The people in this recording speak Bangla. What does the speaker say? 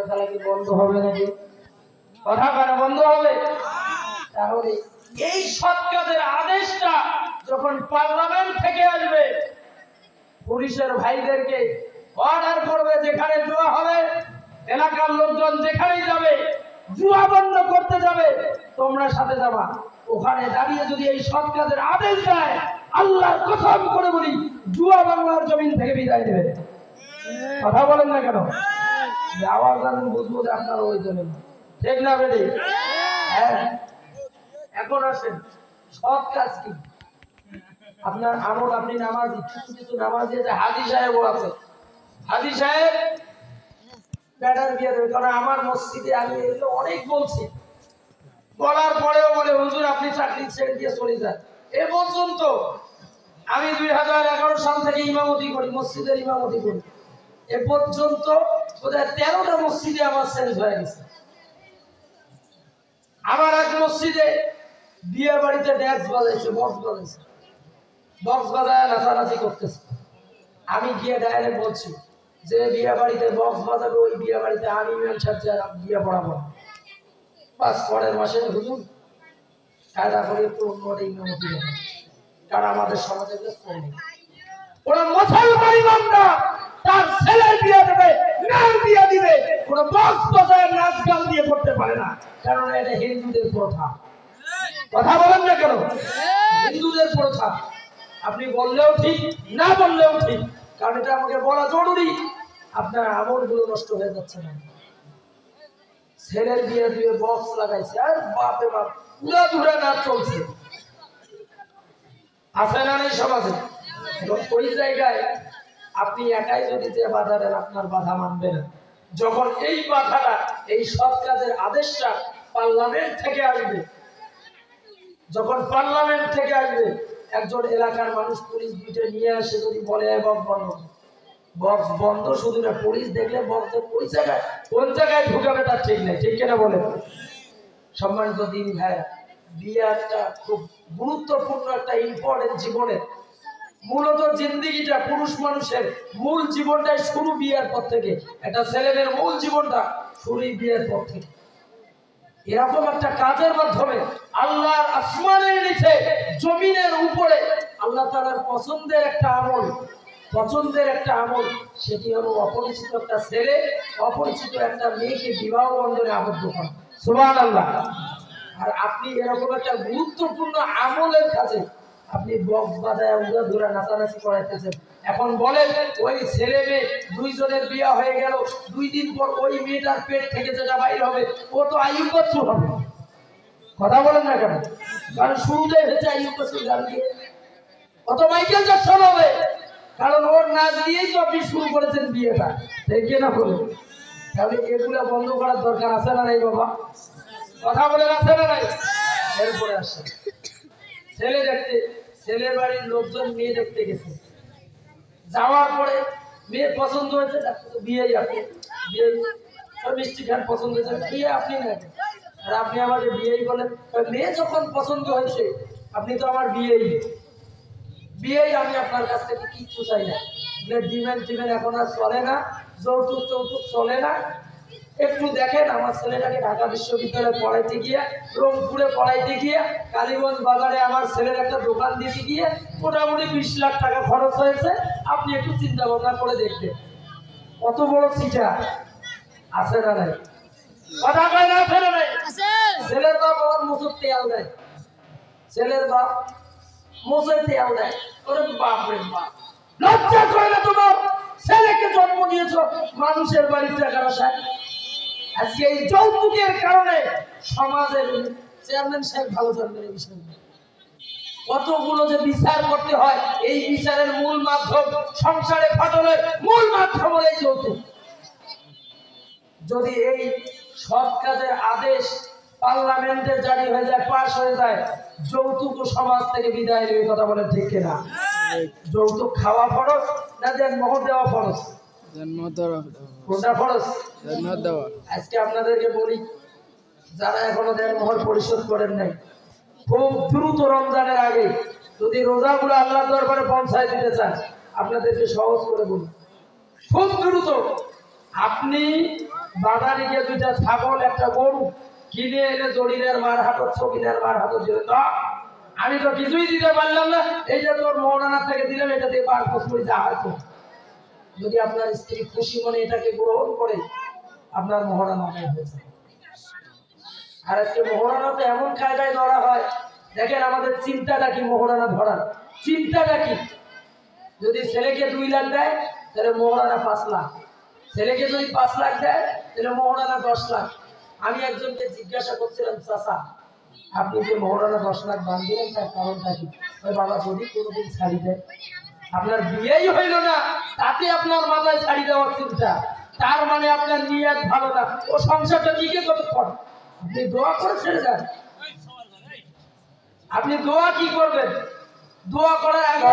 খেলা কি বন্ধ হবে নাকি? কথা কেন বন্ধ হবে? তাহলে এই সৎ কাজের আদেশটা যখন পার্লামেন্ট থেকে আসবে, পুলিশের ভাইদেরকে অর্ডার করবে, যেখানে জুয়া হবে এলাকার লোকজন যেখানেই যাবে, জুয়া বন্ধ করতে যাবে, তোমরা সাথে যাবা। ওখানে দাঁড়িয়ে যদি এই সৎ কাজের আদেশ দেয়, আল্লাহর কসম করে বলি, জুয়া বাংলার জমিন থেকে বিদায় নেবে। কথা বলেন না কেন? আওয়াজ আমি বুঝবো যে আপনারা ওই জন্য ঠিক না বেড়ে। হ্যাঁ, এখন আসেন সৎ কাজ কি? আপনার আমল, আপনি নামাজি, কিছু কিছু নামাজি আছে, হাজী সাহেবও আছে। হাজী সাহেব ব্যাটার বিয়ে দেবে, কারণ আমার মসজিদে আমি এগুলো অনেক বলছি, বলার পরেও বলে হুজুর আপনি চাকরি ছেড়ে দিয়ে চলে যান। এ পর্যন্ত আমি 2011 সাল থেকে ইমামতি করি, মসজিদের ইমামতি করি। এ পর্যন্ত বোধহয় 13টা মসজিদে আমার চেঞ্জ হয়ে গেছে। আমার এক মসজিদে বিয়ে বাড়িতে ড্যান্স বাজাইছে, বক্স বাজাইছে, বক্স বাজায় নাচানাচি করতেছে। আমি গিয়ে ডাইরেক্ট বলছি যে বিয়ে বাড়িতে বক্স বাজাবে, ওই বিয়ে বাড়িতে আমি ইমাম সাহেব বিয়ে পড়াবো। বাস পরের মাসে হুজুর কায়দা করে একটু অন্য ইমামতি দেবে, কারণ আমাদের সমাজে ওরা মুসলমান ইমামরা তার ছেলের বিয়ে দেবে, মেয়ের বিয়ে দিবে, ওরা বক্স বাজায় নাচ গান দিয়ে করতে পারে না, কারণ এটা হিন্দুদের প্রথা। কথা বলেন না কেন? হিন্দুদের প্রথা। আপনি বললেও ঠিক, না বললেও ঠিক, কারণ এটা আমাকে বলা জরুরি। আপনার আমলগুলো নষ্ট হয়ে যাচ্ছে না। ছেলের বিয়ে দিয়ে বক্স লাগাইছে, আর বাপে বাপ উড়া ধুরা নাচ চলছে, আছে না নেই সমাজে? ওই জায়গায় আপনি একাই যদি যে বাধা দেন, আপনার বাধা মানবে না। যখন এই বাধাটা, এই সৎ কাজের আদেশটা পার্লামেন্ট থেকে আসবে, যখন পার্লামেন্ট থেকে আসবে, একজন এলাকার মানুষ পুলিশ দুইটা নিয়ে আসে, যদি বলে বক্স বন্ধ, বক্স বন্ধ শুধু না, পুলিশ দেখলে বক্স ওই জায়গায় কোন জায়গায় ঢুকাবে তার ঠিক নেই, ঠিক কিনা বলে? সম্মানিত দিন ভাই, বিয়ে একটা খুব গুরুত্বপূর্ণ একটা ইম্পর্টেন্ট জীবনের, মূলত জিন্দিগিটা, পুরুষ মানুষের মূল জীবনটাই শুরু বিয়ের পর থেকে। একটা ছেলেদের মূল জীবনটা শুরুই বিয়ের পর থেকে। এরকম একটা কাজের মাধ্যমে আল্লাহর আসমানের নিচে জমিনের উপরে আল্লাহ তাআলার পছন্দের একটা আমল, পছন্দের একটা আমল, সেটি হলো অপরিচিত একটা ছেলে অপরিচিত একটা মেয়েকে বিবাহ বন্ধনে আবদ্ধ করা। সুবহানাল্লাহ। আর আপনি এরকম একটা গুরুত্বপূর্ণ আমলের কাজে আপনি বক্স বাজায় উড়া ধুরা নাচানাচি করাইতেছেন। এখন বলেন, ওই ছেলে মেয়ে দুইজনের বিয়ে হয়ে গেল, 2 দিন পর ওই মেয়েটার পেট থেকে যেটা বাইর হবে, ও তো আইয়ুব বাচ্চু হবে। কথা বলেন না কেন? কারণ শুরুতেই হয়েছে আইয়ুব বাচ্চুর গান দিয়ে, অত মাইকেল জ্যাকসন হবে, কারণ ওর নাচ দিয়েই তো আপনি শুরু করেছেন বিয়েটা, ঠিক না বলে? তাহলে এগুলো বন্ধ করার দরকার আছে না নাই বাবা? কথা বলেন, আছে না নাই? এরপরে আসে ছেলে দেখতে, ছেলের বাড়ির লোকজন মেয়ে দেখতে গেছে, যাওয়ার পরে মেয়ে পছন্দ হয়েছে, বিয়েই আপনি বিয়ে মিষ্টি খান পছন্দ হয়েছে, বিয়ে আপনি না, আর আপনি আমাকে বিয়েই বলেন। মেয়ে যখন পছন্দ হয়েছে, আপনি তো আমার বিয়েই, বিয়েই আমি আপনার কাছ থেকে কিচ্ছু চাই না। ডিমেন্ট টিমেন্ট এখন আর চলে না, যৌতুক টৌতুক চলে না। একটু দেখেন, আমার ছেলেটাকে ঢাকা বিশ্ববিদ্যালয়ে পড়াইতে গিয়ে, রংপুরে পড়াইতে গিয়ে, কালীগঞ্জ বাজারে আমার ছেলের একটা দোকান দিতে গিয়ে মোটামুটি 20 লাখ টাকা খরচ হয়েছে। আপনি একটু চিন্তা ভাবনা করে দেখবেন, কত বড় চিঠা আছে না নাই? কথা কয় না, আছে না নাই? ছেলের বাপ আমার মুসুর তেল দেয়, ছেলের বাপ মুসুর তেল দেয়। ওরে বাপ রে বাপ, লজ্জা করে না তোমার? ছেলেকে জন্ম দিয়েছ মানুষের বাড়ির টাকা আসায়। আজকে এই যৌতুকের কারণে সমাজের চেয়ারম্যান সাহেব ভালো জানবেন এই বিষয়ে, কতগুলো যে বিচার করতে হয়। এই বিচারের মূল মাধ্যম, সংসারে ফাটলের মূল মাধ্যম হলো এই যৌতুক। যদি এই সৎ কাজের আদেশ পার্লামেন্টে জারি হয়ে যায়, পাশ হয়ে যায়, যৌতুক সমাজ থেকে বিদায় নেবে। কথা বলেন ঠিক কিনা? যৌতুক খাওয়া ফরজ না মোহর দেওয়া ফরজ? কোনটা ফরজ? আজকে আপনাদেরকে বলি, যারা এখনো মোহর পরিশোধ করেন নাই, খুব দ্রুত রমজানের আগে যদি রোজাগুলো আল্লাহর দরবারে পৌঁছায় দিতে চান, আপনাদেরকে সহজ করে বলি, খুব দ্রুত আপনি বাজারে গিয়ে 2টা ছাগল একটা গরু কিনে এনে জরিনের মার হাতত ছবিনের মার হাতত দিলে তো আমি তো কিছুই দিতে পারলাম না, এই যে তোর মৌলানা থেকে দিলাম, এটা দিয়ে বার খোঁজ করে যা হয়তো। যদি আপনার স্ত্রী খুশি মনে এটাকে গ্রহণ করে, আপনার মহরানা আদায় হয়েছে। আর আজকে মহরানা তো এমন কায়দায় ধরা হয়, দেখেন আমাদের চিন্তাটা কি মহরানা ধরার চিন্তাটা কি। যদি ছেলেকে 2 লাখ দেয় তাহলে মহরানা 5 লাখ, ছেলেকে যদি 5 লাখ দেয় তাহলে মহরানা 10 লাখ। আমি একজনকে জিজ্ঞাসা করছিলাম, চাচা আপনি যে মহরানা 10 লাখ বাঁধলেন তার কারণটা কি? ওই বাবা যদি কোনোদিন ছাড়ি দেয়, আপনার বিয়েই হইল না তাতে আপনার মাথায় ছাড়ি দেওয়ার চিন্তা, তার মানে আপনার নিয়ত ভালো না, ও সংসারটা টিকে কতক্ষণ? আপনি দোয়া করে ছেড়ে যান। আপনি দোয়া কি করবেন? দোয়া করার আগে